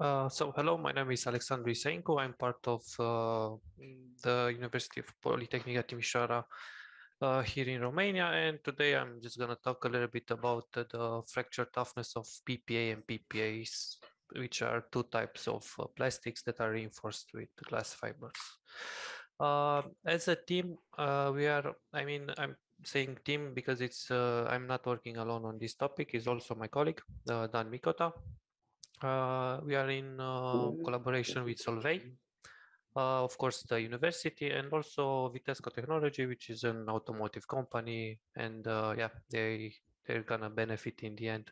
Hello, my name is Alexandru Isaincu. I'm part of the University of Polytechnic Timișoara here in Romania, and today I'm just going to talk a little bit about the fracture toughness of PPA and PPAs, which are two types of plastics that are reinforced with glass fibers. As a team, I'm saying team because I'm not working alone on this topic. It's also my colleague, Dan Micota. We are in collaboration with Solvay, of course, the university, and also Vitesco Technology, which is an automotive company, and they're gonna benefit in the end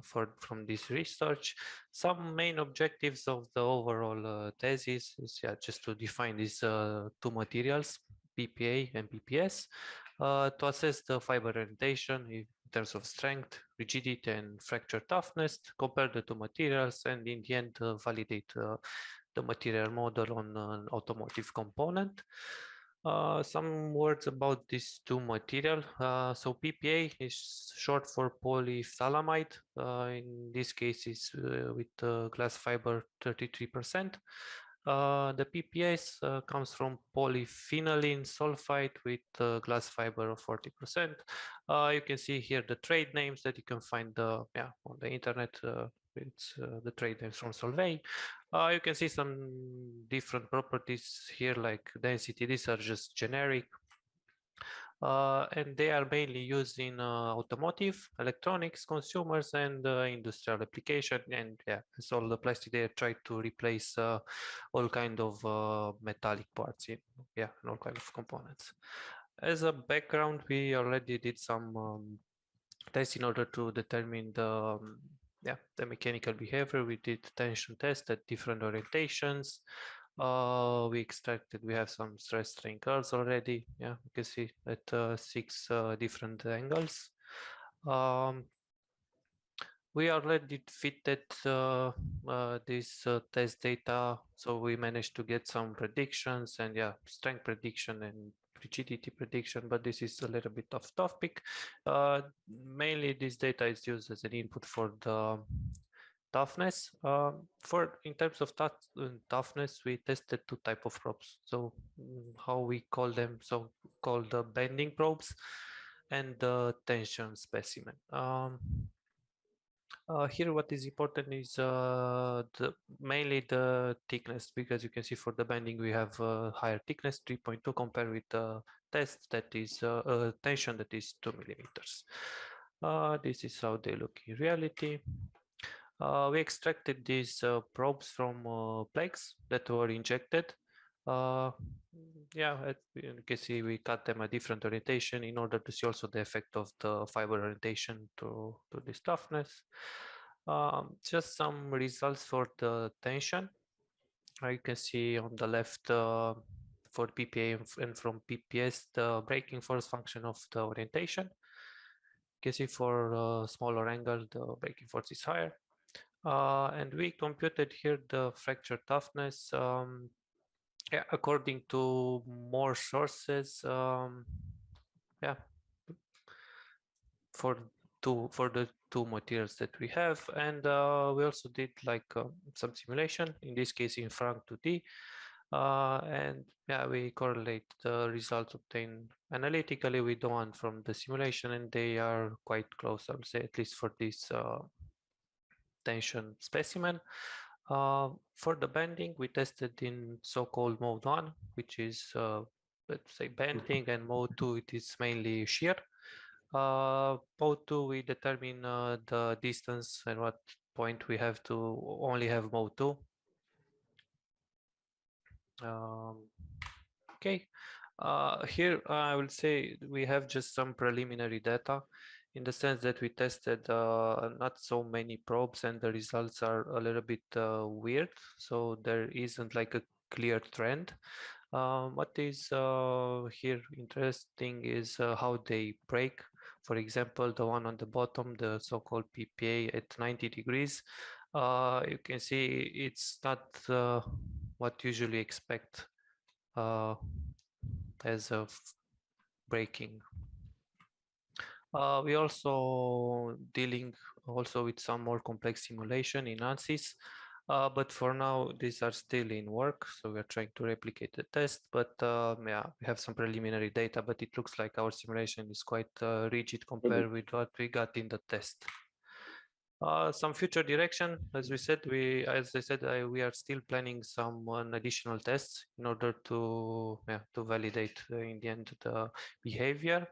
from this research. Some main objectives of the overall thesis is just to define these two materials, PPA and PPS, to assess the fiber orientation in terms of strength, rigidity, and fracture toughness, compare the two materials, and in the end validate the material model on an automotive component. Some words about these two material. So PPA is short for polyphthalamide. In this case, is with glass fiber 33%. The PPS comes from polyphenylene sulfide with glass fiber of 40%. You can see here the trade names that you can find on the internet. It's the trade names from Solvay. You can see some different properties here like density. These are just generic. And they are mainly used in automotive, electronics, consumers, and industrial application. And it's all the plastic they try to replace all kind of metallic parts in all kind of components. As a background, we already did some tests in order to determine the mechanical behavior. We did tension tests at different orientations. We have some stress strain curves already. You can see at 6 different angles. We already fitted this test data, so we managed to get some predictions and strength prediction and rigidity prediction, but this is a little bit off topic. Mainly this data is used as an input for the toughness. In terms of toughness, we tested two type of probes. So how we call them, so called the bending probes and the tension specimen. Here what is important is mainly the thickness, because you can see for the bending we have higher thickness, 3.2, compared with the test that is tension that is 2 millimeters. This is how they look in reality. We extracted these probes from plaques that were injected. You can see we cut them a different orientation in order to see also the effect of the fiber orientation to this toughness. Just some results for the tension. You can see on the left for PPA and from PPS the breaking force function of the orientation. You can see for smaller angle the breaking force is higher. And we computed here the fracture toughness according to more sources. For the two materials that we have, and we also did like some simulation, in this case in Frank 2D, and we correlate the results obtained analytically with the one from the simulation, and they are quite close, I would say, at least for this tension specimen. For the bending, we tested in so-called mode 1, which is let's say bending, and mode 2, it is mainly shear. Mode 2, we determine the distance and what point we have to only have mode 2. Here I will say we have just some preliminary data, in the sense that we tested not so many probes and the results are a little bit weird, so there isn't like a clear trend. What is here interesting is how they break. For example, the one on the bottom, the so-called PPA at 90 degrees, you can see it's not what usually expect as of breaking. We also dealing also with some more complex simulation in ANSYS. But for now, these are still in work, so we are trying to replicate the test. But yeah, we have some preliminary data, but it looks like our simulation is quite rigid compared with what we got in the test. Some future direction, as I said, we are still planning some additional tests in order to validate in the end the behavior.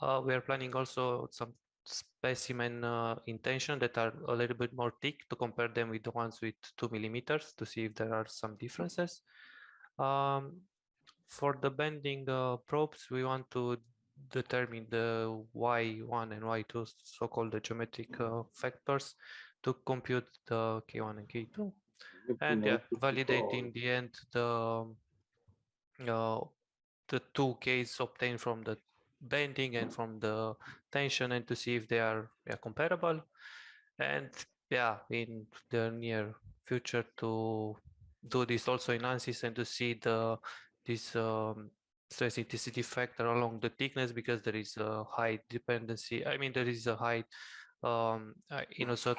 We are planning also some specimen intention that are a little bit more thick to compare them with the ones with 2 millimeters to see if there are some differences. For the bending probes, we want to determine the y1 and y2, so-called the geometric factors, to compute the k1 and k2, and yeah, validate in the end the two k's obtained from the bending and from the tension, and to see if they are comparable. And yeah, in the near future to do this also in ANSYS and to see this stress intensity factor along the thickness, because there is a high dependency. I mean, there is a high isotropy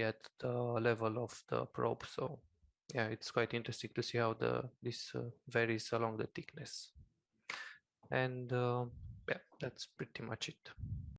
at the level of the probe. So yeah, it's quite interesting to see how this varies along the thickness. And yeah, that's pretty much it.